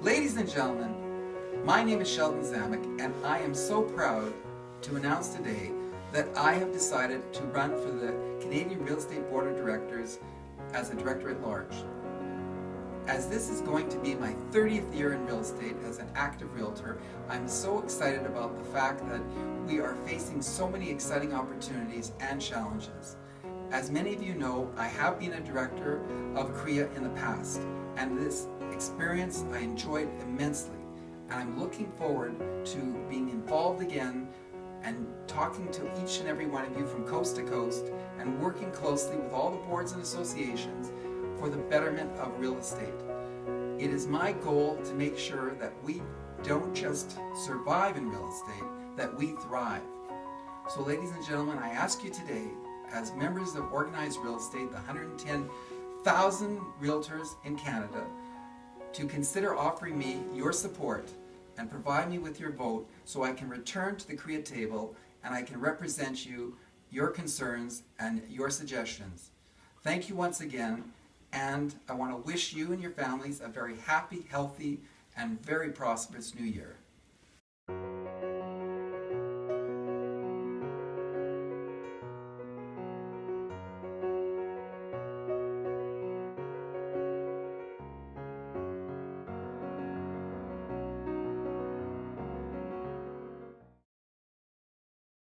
Ladies and gentlemen, my name is Sheldon Zamek, and I am so proud to announce today that I have decided to run for the Canadian Real Estate Board of Directors as a Director at Large. As this is going to be my 30th year in real estate as an active realtor, I'm so excited about the fact that we are facing so many exciting opportunities and challenges. As many of you know, I have been a director of CREA in the past, and this experience I enjoyed immensely. And I'm looking forward to being involved again and talking to each and every one of you from coast to coast and working closely with all the boards and associations for the betterment of real estate. It is my goal to make sure that we don't just survive in real estate, that we thrive. So ladies and gentlemen, I ask you today, as members of Organized Real Estate, the 110,000 realtors in Canada, to consider offering me your support and provide me with your vote so I can return to the CREA table and I can represent you, your concerns, and your suggestions. Thank you once again, and I want to wish you and your families a very happy, healthy, and very prosperous new year.